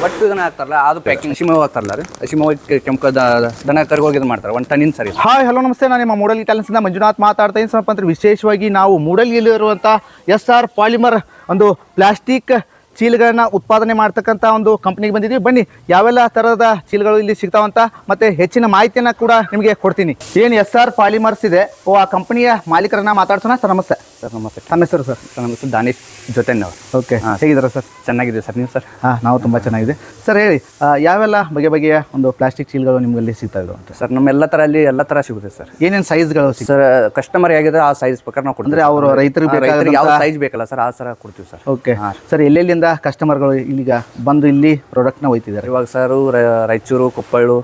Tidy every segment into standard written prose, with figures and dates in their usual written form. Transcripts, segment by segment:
ಒಟ್ಟು ಇದನ್ನ ಹಾಕ್ತಾರಲ್ಲ ಅದು ಪ್ಯಾಕಿಂಗ್ ಹಸಿಮಾವು ಹಾಕ್ತಾರಲ್ಲ ರೀ ಹಸಿಮಾವು ಕೆಂಪು ದನ ಕರ್ಗೋಗಿ ಇದು ಮಾಡ್ತಾರೆ 1 ಟನ್ನಿನ ಸರಿ. ಹಾಯ್ ಹಲೋ ನಮಸ್ತೆ, ನಾನು ನಿಮ್ಮ ಮೂಡಲ್ಗಿ ಟ್ಯಾಲೆಂಟ್ಸಿಂದ ಮಂಜುನಾಥ್ ಮಾತಾಡ್ತಾ ಇದ್ದೀನಿ. ಸ್ವಲ್ಪ ಅಂದ್ರೆ ವಿಶೇಷವಾಗಿ ನಾವು ಮೂಡಲ್ಗಿಯಲ್ಲಿರುವಂಥ SR ಪಾಲಿಮರ್ ಒಂದು ಪ್ಲಾಸ್ಟಿಕ್ ಚೀಲಗಳನ್ನ ಉತ್ಪಾದನೆ ಮಾಡ್ತಕ್ಕಂಥ ಒಂದು ಕಂಪ್ನಿಗೆ ಬಂದಿದ್ದೀವಿ. ಬನ್ನಿ ಯಾವೆಲ್ಲ ಥರದ ಚೀಲಗಳು ಇಲ್ಲಿ ಸಿಗ್ತಾವಂತ ಮತ್ತೆ ಹೆಚ್ಚಿನ ಮಾಹಿತಿಯನ್ನು ಕೂಡ ನಿಮಗೆ ಕೊಡ್ತೀನಿ. ಏನು SR ಪಾಲಿಮರ್ಸ್ ಇದೆ ಆ ಕಂಪನಿಯ ಮಾಲೀಕರನ್ನ ಮಾತಾಡ್ಸೋಣ. ಸರ್ ನಮಸ್ತೆ. ಸರ್ ನಮಸ್ತೆ. ನಮ್ಮ ಹೆಸರು ಸರ್? ನಮ್ಮ ಹೆಸರು ದಾನೇಶ್ ಜೊತೆ ನಾವು. ಓಕೆ, ಹೇಗಿದ್ದಾರೆ ಸರ್? ಚೆನ್ನಾಗಿದೆ ಸರ್, ನೀವು ಸರ್? ನಾವು ತುಂಬ ಚೆನ್ನಾಗಿದೆ ಸರ್. ಹೇಳಿ, ಯಾವೆಲ್ಲ ಬಗೆಯ ಒಂದು ಪ್ಲಾಸ್ಟಿಕ್ ಚೀಲಗಳು ನಿಮ್ಮಲ್ಲಿ ಸಿಗ್ತಾ ಇದ್ದಾವೆ ಅಂತ? ಸರ್ ನಮ್ಮ ಎಲ್ಲ ಥರ ಅಲ್ಲಿ ಎಲ್ಲ ಥರ ಸಿಗುತ್ತೆ ಸರ್. ಏನೇನು ಸೈಜ್ಗಳು ಸರ್ ಕಸ್ಟಮರ್ ಆಗಿದೆ ಆ ಸೈಜ್ ಪ್ರಕಾರ ನಾವು ಕೊಡ್ತೀವಿ. ಅವರು ರೈತರಿಗೆ ಯಾವ ಸೈಜ್ ಬೇಕಲ್ಲ ಸರ್ ಆ ಥರ ಕೊಡ್ತೀವಿ ಸರ್. ಓಕೆ ಸರ್, ಎಲ್ಲೆಲ್ಲಿಂದ ಕಸ್ಟಮರ್ಗಳು ಇಲ್ಲಿಗ ಬಂದು ಇಲ್ಲಿ ಪ್ರಾಡಕ್ಟ್ನ ಒಯ್ತಿದ್ದಾರೆ? ಇವಾಗ ಸರ್ ರಾಯಚೂರು, ಕೊಪ್ಪಳು,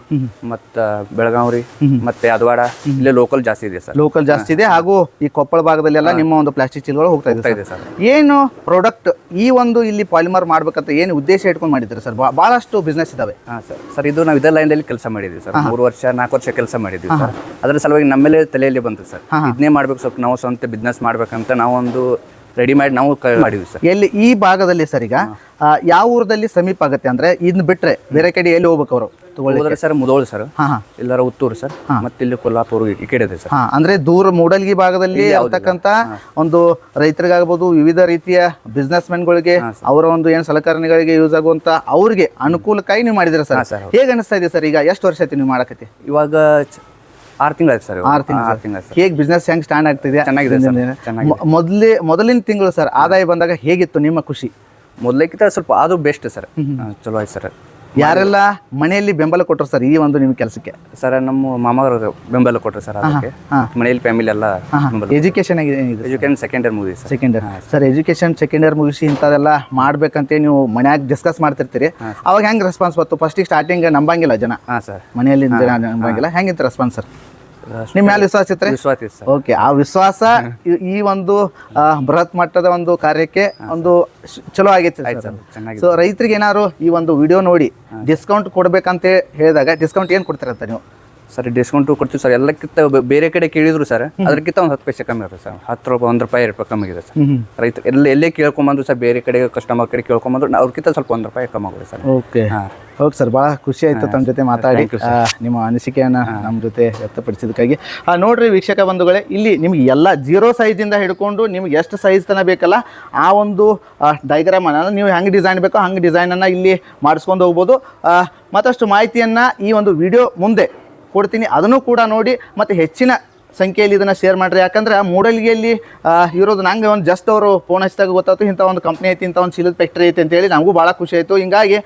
ಮತ್ತು ಬೆಳಗಾವಿ ಮತ್ತೆ ಯಾದವಾಡ ಇಲ್ಲಿ ಲೋಕಲ್ ಜಾಸ್ತಿ ಇದೆ ಸರ್. ಲೋಕಲ್ ಜಾಸ್ತಿ ಇದೆ, ಹಾಗೂ ಈ ಕೊಪ್ಪಳ ಭಾಗದಲ್ಲೆಲ್ಲ ನಿಮ್ಮ ಒಂದು ಪ್ಲಾಸ್ಟಿಕ್ ಚೀಲಗಳು ಹೋಗ್ತಾ ಇದೆ ಸರ್. ಏನು ಪ್ರಾಡಕ್ಟ್ ಈ ಒಂದು ಇಲ್ಲಿ ಪಾಲಿಮರ್ ಮಾಡ್ಬೇಕಂತ ಏನು ಉದ್ದೇಶ ಇಟ್ಕೊಂಡು ಮಾಡಿದ್ದಾರೆ ಸರ್? ಬಹಳಷ್ಟು ಬಿಸ್ನೆಸ್ ಇದಾವೆ. ಹಾಂ ಸರ್. ಸರ್ ಇದು ನಾವು ಇದೇ ಲೈನಲ್ಲಿ ಕೆಲಸ ಮಾಡಿದ್ವಿ ಸರ್. 3 ವರ್ಷ 4 ವರ್ಷ ಕೆಲಸ ಮಾಡಿದ್ವಿ ಸರ್. ಅದರ ಸಲುವಾಗಿ ನಮ್ಮೇಲೆ ತಲೆಯಲ್ಲಿ ಬಂತು ಸರ್, ಇದನ್ನೇ ಮಾಡ್ಬೇಕು, ಸ್ವಲ್ಪ ನಾವು ಸ್ವಂತ ಬಿಸ್ನೆಸ್ ಮಾಡ್ಬೇಕಂತ ನಾವು ಒಂದು ರೆಡಿ ಮಾಡಿ ನಾವು ಮಾಡಿದ್ವಿ ಸರ್. ಎಲ್ಲಿ ಈ ಭಾಗದಲ್ಲಿ ಸರ್ ಈಗ ಯಾವ ಊರದಲ್ಲಿ ಸಮೀಪ ಆಗುತ್ತೆ ಅಂದ್ರೆ ಇದನ್ನ ಬಿಟ್ರೆ ಬೇರೆ ಕಡೆ ಎಲ್ಲಿ ಹೋಗ್ಬೇಕು ಅವರು ಹೋದ್ರೆ ಸರ್? ಮುದೋಳು ಸರ್, ಎಲ್ಲರ ಉತ್ತೂರು ಸರ್, ಮತ್ತೆ ಇಲ್ಲಿ ಕೊಲ್ಲಾಪುರ ಈ ಕಡೆ ಇದೆ ಸರ್. ಅಂದ್ರೆ ದೂರ ಮೂಡಲ್ಗಿ ಭಾಗದಲ್ಲಿ ಇರ್ತಕ್ಕಂಥ ಒಂದು ರೈತರಿಗಾಗಬಹುದು, ವಿವಿಧ ರೀತಿಯ ಬಿಸ್ನೆಸ್ ಮೆನ್ಗಳಿಗೆ ಅವರ ಒಂದು ಏನು ಸಲಕರಣೆಗಳಿಗೆ ಯೂಸ್ ಆಗುವಂತ ಅವ್ರಿಗೆ ಅನುಕೂಲಕ್ಕಾಗಿ ನೀವು ಮಾಡಿದಿರ ಸರ್. ಹೇಗೆ ಅನಿಸ್ತಾ ಇದೆ ಸರ್? ಈಗ ಎಷ್ಟು ವರ್ಷ ಆಯ್ತು ನೀವು ಮಾಡಕತ್ತಿ? ಇವಾಗ 6 ತಿಂಗಳು ಸರ್. 6 ತಿಂಗಳು. ಹೇಗೆ ಬಿಸ್ನೆಸ್ ಹೆಂಗ್ ಸ್ಟ್ಯಾಂಡ್ ಆಗ್ತಿದೆ? ಚೆನ್ನಾಗಿದೆ ಸರ್. ಮೊದಲಿನ ತಿಂಗಳು ಸರ್ ಆದಾಯ ಬಂದಾಗ ಹೇಗಿತ್ತು ನಿಮ್ಮ ಖುಷಿ? ಮೊದಲಕ್ಕಿಂತ ಸ್ವಲ್ಪ ಅದು ಬೆಸ್ಟ್ ಸರ್, ಚಲೋ ಆಯ್ತು ಸರ್. ಯಾರೆಲ್ಲ ಮನೆಯಲ್ಲಿ ಬೆಂಬಲ ಕೊಟ್ಟರು ಸರ್ ಈ ಒಂದು ನಿಮ್ಮ ಕೆಲಸಕ್ಕೆ? ಸರ್ ನಮ್ಮ ಮಾಮವರು ಬೆಂಬಲ ಕೊಟ್ಟರು ಸರ್. ಅದಕ್ಕೆ ಮನೆಯಲ್ಲಿ ಫ್ಯಾಮಿಲಿ ಎಲ್ಲ. ಎಜುಕೇಶನ್ ಎಜುಕೇಶನ್ ಸೆಕೆಂಡ್ ಇಯರ್ ಮುಗಿಸಿ sir. Second year sir. Education second year ಮುಗಿಸಿ ಇಂಥದೆಲ್ಲ ಮಾಡ್ಬೇಕಂತ ನೀವು ಮನ್ಯಾಗ ಡಿಸ್ಕಸ್ ಮಾಡ್ತಿರ್ತೀರಿ, ಅವಾಗ ಹೆಂಗ್ ರೆಸ್ಪಾನ್ಸ್ ಬಂತು? ಫಸ್ಟಿಗೆ ಸ್ಟಾರ್ಟಿಂಗ್ ನಂಬಂಗಿಲ್ಲ ಜನ. ಸರ್ ಮನೆಯಲ್ಲಿ ಜನ ನಂಬಂಗಿಲ್ಲ, ಹೆಂಗಿತ್ತು ರೆಸ್ಪಾನ್ಸ್ ಸರ್? ನಿಮ್ಮ ಮೇಲೆ ವಿಶ್ವಾಸ ಇತ್ತು? ವಿಶ್ವಾಸ ಇತ್ತು ಸರ್. ಓಕೆ, ಆ ವಿಶ್ವಾಸ ಈ ಒಂದು ಬೃಹತ್ ಮಟ್ಟದ ಒಂದು ಕಾರ್ಯಕ್ಕೆ ಒಂದು ಚಲೋ ಆಗೈತೆ ಸರ್. ಸೊ ರೈತರಿಗೆ ಏನಾದ್ರು ಈ ಒಂದು ವಿಡಿಯೋ ನೋಡಿ ಡಿಸ್ಕೌಂಟ್ ಕೊಡ್ಬೇಕಂತ ಹೇಳಿದಾಗ ಡಿಸ್ಕೌಂಟ್ ಏನು ಕೊಡ್ತೀರಂತ ನೀವು? ಸರ್ ಡಿಸ್ಕೌಂಟು ಕೊಡ್ತೀವಿ ಸರ್. ಎಲ್ಲಕ್ಕಿಂತ ಬೇರೆ ಕಡೆ ಕೇಳಿದ್ರು ಸರ್, ಅದಕ್ಕಿಂತ ಒಂದು 10 ಪೈಸೆ ಕಮ್ಮಿ ಇರುತ್ತೆ ಸರ್. 10 ರೂಪಾಯಿ, 1 ರೂಪಾಯಿ, 2 ರೂಪಾಯಿ ಕಮ್ಮಿ ಇದೆ ಸರ್. ರೈತರು ಎಲ್ಲೇ ಕೇಳ್ಕೊಂಬಂದ್ರು ಸರ್, ಬೇರೆ ಕಡೆ ಕಸ್ಟಮರ್ ಕಡೆ ಕೇಳ್ಕೊಂಬಂದ್ರು ಅವ್ರಿಗಿಂತ ಸ್ವಲ್ಪ 1 ರೂಪಾಯಿ ಕಮ್ಮಿ ಆಗುತ್ತೆ ಸರ್. ಓಕೆ ಓಕೆ ಸರ್, ಭಾಳ ಖುಷಿ ಆಯಿತು ತಮ್ಮ ಜೊತೆ ಮಾತಾಡಿ, ನಿಮ್ಮ ಅನಿಸಿಕೆಯನ್ನು ನಮ್ಮ ಜೊತೆ ವ್ಯಕ್ತಪಡಿಸಿದ್ದಕ್ಕಾಗಿ. ನೋಡ್ರಿ ವೀಕ್ಷಕ ಬಂಧುಗಳೇ, ಇಲ್ಲಿ ನಿಮ್ಗೆ ಎಲ್ಲ 0 ಸೈಜಿಂದ ಹಿಡ್ಕೊಂಡು ನಿಮ್ಗೆ ಎಷ್ಟು ಸೈಜ್ ತನಕ ಬೇಕಲ್ಲ ಆ ಒಂದು ಡೈಗ್ರಾಮನ್ನು ನೀವು ಹೆಂಗೆ ಡಿಸೈನ್ ಬೇಕೋ ಹಂಗೆ ಡಿಸೈನನ್ನು ಇಲ್ಲಿ ಮಾಡಿಸ್ಕೊಂಡು ಹೋಗ್ಬೋದು. ಮತ್ತಷ್ಟು ಮಾಹಿತಿಯನ್ನು ಈ ಒಂದು ವಿಡಿಯೋ ಮುಂದೆ ಕೊಡ್ತೀನಿ, ಅದನ್ನು ಕೂಡ ನೋಡಿ ಮತ್ತು ಹೆಚ್ಚಿನ ಸಂಖ್ಯೆಯಲ್ಲಿ ಇದನ್ನು ಶೇರ್ ಮಾಡಿರಿ. ಯಾಕಂದ್ರೆ ಮೂಡಲ್ಗಿಯಲ್ಲಿ ಇರೋದು ನಂಗೆ ಒಂದು ಜಸ್ಟ್ ಅವರು ಫೋನ್ ಹಚ್ಚಿದಾಗ ಗೊತ್ತಾಯ್ತು ಇಂಥ ಒಂದು ಕಂಪ್ನಿ ಐತಿ, ಇಂಥ ಒಂದು ಚೀಲದ ಫ್ಯಾಕ್ಟ್ರಿ ಐತಿ ಅಂತೇಳಿ ನಮಗೂ ಭಾಳ ಖುಷಿ ಆಯಿತು. ಹಿಂಗಾಗಿ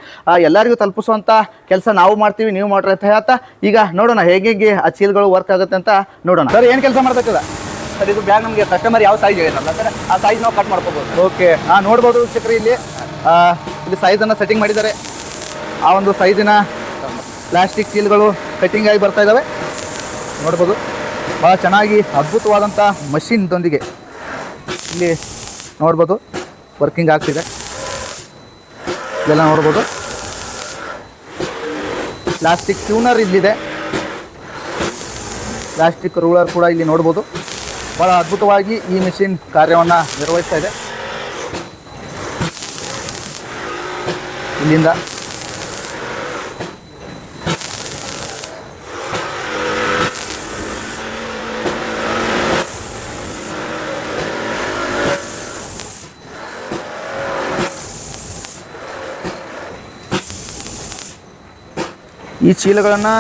ಎಲ್ಲರಿಗೂ ತಲುಪಿಸುವಂಥ ಕೆಲಸ ನಾವು ಮಾಡ್ತೀವಿ, ನೀವು ಮಾಡ್ರಿ ಅಂತ ಹೇಳ್ತಾ ಈಗ ನೋಡೋಣ ಹೇಗೆ ಆ ಚೀಲಗಳು ವರ್ಕ್ ಆಗುತ್ತೆ ಅಂತ ನೋಡೋಣ. ಸರ್ ಏನು ಕೆಲಸ ಮಾಡ್ತಕ್ಕದ ಸರ್? ಇದು ಬ್ಯಾಗ್ ನಮಗೆ ಕಸ್ಟಮರ್ ಯಾವ ಸೈಜ್ ಹೇಳಿರಲ್ಲ ಸರ್, ಆ ಸೈಜ್ ನಾವು ಕಟ್ ಮಾಡ್ಕೋಬೋದು. ಓಕೆ, ನೋಡ್ಬೋದು ವೀಕ್ಷಕರು, ಇಲ್ಲಿ ಸೈಜನ್ನು ಸೆಟ್ಟಿಂಗ್ ಮಾಡಿದ್ದಾರೆ. ಆ ಒಂದು ಸೈಜಿನ ಪ್ಲಾಸ್ಟಿಕ್ ಚೀಲಗಳು ಕಟ್ಟಿಂಗ್ ಆಗಿ ಬರ್ತಾ ಇದ್ದಾವೆ, ನೋಡ್ಬೋದು. ಭಾಳ ಚೆನ್ನಾಗಿ ಅದ್ಭುತವಾದಂಥ ಮಷಿನ್ದೊಂದಿಗೆ ಇಲ್ಲಿ ನೋಡ್ಬೋದು ವರ್ಕಿಂಗ್ ಆಗ್ತಿದೆ. ಇದೆಲ್ಲ ನೋಡ್ಬೋದು. ಪ್ಲಾಸ್ಟಿಕ್ ಟ್ಯೂನರ್ ಇಲ್ಲಿದೆ, ಪ್ಲಾಸ್ಟಿಕ್ ರೂಲರ್ ಕೂಡ ಇಲ್ಲಿ ನೋಡ್ಬೋದು. ಭಾಳ ಅದ್ಭುತವಾಗಿ ಈ ಮಿಷಿನ್ ಕಾರ್ಯವನ್ನು ನಿರ್ವಹಿಸ್ತಾ ಇದೆ. ಇಲ್ಲಿಂದ ಈ ಚೀಲಗಳನ್ನು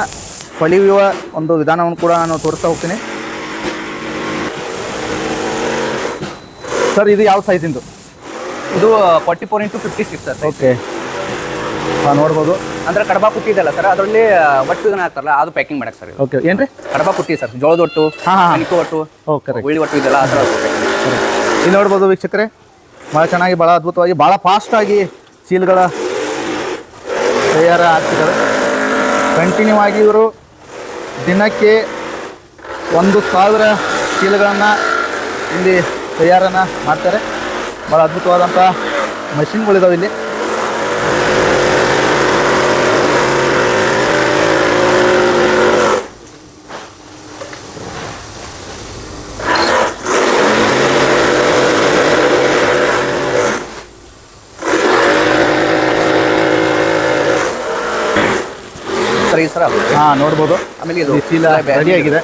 ಹೊಲಿಯುವ ಒಂದು ವಿಧಾನವನ್ನು ಕೂಡ ನಾನು ತೋರಿಸ್ತಾ ಹೋಗ್ತೀನಿ. ಸರ್ ಇದು ಯಾವ ಸೈಜಿಂದು? ಇದು 44 x 56 ಸರ್. ಓಕೆ, ನೋಡ್ಬೋದು. ಅಂದ್ರೆ ಕಡಬಾ ಪುಟ್ಟಿ ಇದೆಲ್ಲ ಸರ್, ಅದರಲ್ಲಿ ಒಟ್ಟು ಇದನ್ನ ಹಾಕ್ತಾರಲ್ಲ ಅದು ಪ್ಯಾಕಿಂಗ್ ಮಾಡಕ್ಕೆ ಸರ್. ಓಕೆ, ಏನ್ರಿ? ಕಡಬಾ ಪುಟ್ಟಿ ಸರ್, ಜೋಳದ ಒಟ್ಟು, ಅನಿಕೆ ಒಟ್ಟು, ಉಳ್ಳಿ ಒಟ್ಟು ಇದೆಲ್ಲ ಆ ಥರ. ಇಲ್ಲಿ ನೋಡ್ಬೋದು ವೀಕ್ಷಕರೇ, ಭಾಳ ಚೆನ್ನಾಗಿ, ಭಾಳ ಅದ್ಭುತವಾಗಿ, ಭಾಳ ಫಾಸ್ಟಾಗಿ ಚೀಲಗಳ ತಯಾರ ಆಗ್ತಿದ್ದಾರೆ. ಕಂಟಿನ್ಯೂ ಆಗಿ ಇವರು ದಿನಕ್ಕೆ 1000 ಚೀಲಗಳನ್ನು ಇಲ್ಲಿ ತಯಾರನ್ನು ಮಾಡ್ತಾರೆ. ಭಾಳ ಅದ್ಭುತವಾದಂಥ ಮಷಿನ್ಗಳಿದಾವೆ ಇಲ್ಲಿ. ಸರ್ ಈ ಸರ್ ಆಗುತ್ತೆ. ಹಾಂ ನೋಡ್ಬೋದು. ಆಮೇಲೆ ಇದು ಚೀಲ ರೆಡಿ ಆಗಿದೆ.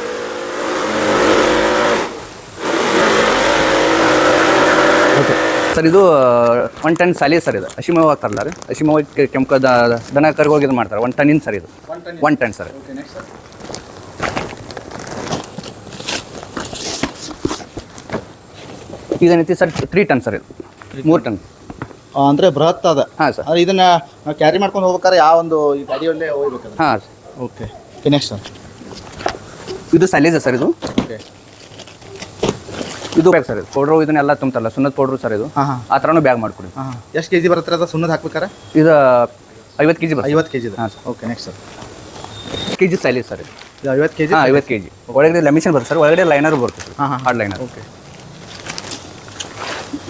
ಓಕೆ ಸರ್ ಇದು 1 ಟನ್ ಸಾಲಿ ಸರ್ ಇದು ಹಸಿಮಾವು ಹಾಕ್ತಾರಲ್ಲ ರೀ, ಹಸಿಮಾವು ಕೆಂಪು ದನ ಕರ್ಗೋಗಿ ಇದು ಮಾಡ್ತಾರೆ. 1 ಟನ್ನಿನ ಸರ್ ಇದು 1 ಟನ್ ಸರ್. ಇದೇನೈತಿ ಸರ್ 3 ಟನ್ ಸರ್ ಇದು 3 ಟನ್. ಅಂದರೆ ಬೃಹತ್ ಅದ. ಹಾಂ ಸರ್. ಆದರೆ ಇದನ್ನು ಕ್ಯಾರಿ ಮಾಡ್ಕೊಂಡು ಹೋಗ್ಬೇಕಾದ್ರೆ ಯಾವ ಒಂದು ಈ ಗಾಡಿಯಲ್ಲೇ ಹೋಗ್ಬೇಕು. ಹಾಂ ಸರ್. Okay next sir. ಇದು ಸೈಲೇಜ್ ಸರ್ ಇದು. ಓಕೆ ಇದು ಬ್ಯಾಗ್ ಸರ್ ಇದು ಪೌಡ್ರು ಇದನ್ನೆಲ್ಲ ತುಂಬ್ತಾರಲ್ಲ ಸುಣ್ಣದ ಪೌಡ್ರು ಸರ್ ಇದು. ಹಾಂ ಹಾಂ ಆ ಥರನೂ ಬ್ಯಾಗ್ ಮಾಡಿಕೊಡಿ. ಹಾಂ ಎಷ್ಟು ಕೆ ಜಿ ಬರುತ್ತೆ ಅದು ಸುಣ್ಣದ ಹಾಕ್ಬೇಕಾರೆ? ಇದು 50 kg ಬರುತ್ತೆ. 50 kg. ಹಾಂ sir. Okay next sir. KG silage sir ಇದು. 50 kg. ಹಾಂ 50 kg. ಒಳಗಡೆ ಲೆಮಿಷನ್ ಬರುತ್ತೆ ಸರ್, ಒಳಗಡೆ ಲೈನರ್ ಬರುತ್ತೆ ಸರ್. ಹಾಂ ಹಾಂ ಹಾರ್ಡ್ ಲೈನರ್. ಓಕೆ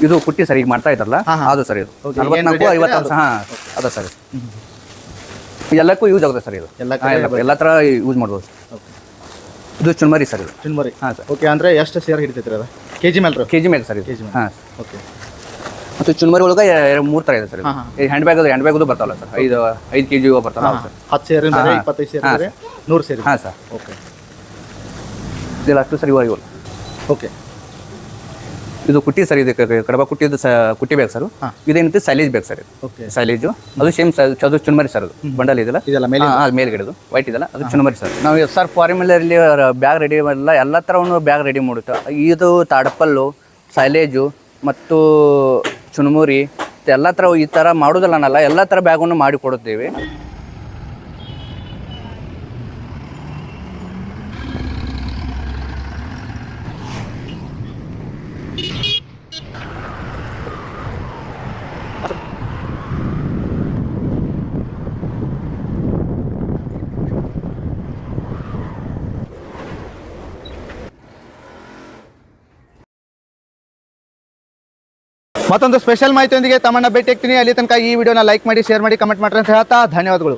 ಇದು ಪುಟ್ಟಿ ಸರ್ ಈಗ ಮಾಡ್ತಾ ಇದ್ದಾರಲ್ಲ ಅದು ಸರ್ ಇದು 44 50 ಅಂಶ. ಹಾಂ ಅದ ಸರ್ ಎಲ್ಲಕ್ಕೂ ಯೂಸ್ ಆಗುತ್ತೆ ಸರ್ ಇದು. ಎಲ್ಲ ಥರ ಯೂಸ್ ಮಾಡ್ಬೋದು. ಓಕೆ ಇದು ಚುನ್ಮರಿ ಸರ್ ಇದು. ಚುನ್ಮರಿ. ಹಾಂ ಸರ್. ಓಕೆ ಅಂದರೆ ಎಷ್ಟು ಸೇರ್ ಹಿಡಿತೈತ್ರಿ ಅದು? ಕೆ ಜಿ ಮೇಲೆ ಕೆಜಿ ಮೇಲೆ ಸರ್ ಇದು. ಕೆಜಿ ಮೇಲೆ. ಹಾಂ. ಓಕೆ ಮತ್ತು ಚುನ್ಮರಿ ಒಳಗೆ 3 ಥರ ಇದೆ ಸರ್. ಹಾಂ ಹಾಂ. ಈ ಹ್ಯಾಂಡ್ ಬ್ಯಾಗ್ದು ಬರ್ತಾವಲ್ಲ ಸರ್, 5 kg ಬರ್ತಾವಲ್ಲ ಸರ್. 10 ಸೇರ್ ಇದ್ದಾರೆ, 25 ಸೇರ್ ಇದ್ದಾರೆ, 100 ಸೇರ್. ಹಾಂ ಸರ್. ಓಕೆ ಇದೆಲ್ಲ ಅಷ್ಟು ಸರ್ ಇವಾಗ. ಓಕೆ ಇದು ಕುಟ್ಟಿ ಸರ್, ಇದು ಕಡಬ ಕುಟ್ಟಿದ್ದು ಕುಟ್ಟಿ ಬೇಕು ಸರ್. ಇದೇನಿತ್ತು ಸೈಲೇಜ್ ಬೇಕು ಸರ್ ಇದು. ಓಕೆ ಸೈಲೇಜು ಅದು ಸೇಮ್ ಅದು ಚುನ್ಮರಿ ಸರ್. ಅದು ಬಂಡಲ್ ಇದೆಲ್ಲ ಇದೆಲ್ಲ ಮೇಲೆ ಅದು ಮೇಲ್ಗಡೆದು ವೈಟ್ ಇದೆಲ್ಲ ಅದು ಚುನ್ಮರಿ ಸರ್. ನಾವು ಸರ್ ಫಾರ್ಮುಲಲ್ಲಿ ಬ್ಯಾಗ್ ರೆಡಿ ಮಾಡಿಲ್ಲ, ಎಲ್ಲ ಥರವನ್ನು ಬ್ಯಾಗ್ ರೆಡಿ ಮಾಡುತ್ತೆ. ಇದು ತಾಡಪಲ್ಲು, ಸೈಲೇಜು ಮತ್ತು ಚುನ್ಮುರಿ ಎಲ್ಲ ಥರ ಈ ಥರ ಮಾಡೋದಲ್ಲ ಅನ್ನಲ್ಲ, ಎಲ್ಲ ಥರ ಬ್ಯಾಗನ್ನು ಮಾಡಿ ಕೊಡುತ್ತೇವೆ. ಮತ್ತೊಂದು ಸ್ಪೆಷಲ್ ಮಾಹಿತಿಯೊಂದಿಗೆ ತಮ್ಮನ್ನ ಭೇಟಿ ಆಗ್ತೀನಿ. ಅಲ್ಲಿ ತನಕ ಈ ವಿಡಿಯೋನ ಲೈಕ್ ಮಾಡಿ, ಶೇರ್ ಮಾಡಿ, ಕಮೆಂಟ್ ಮಾಡ್ರಿ ಅಂತ ಹೇಳ್ತಾ ಧನ್ಯವಾದಗಳು.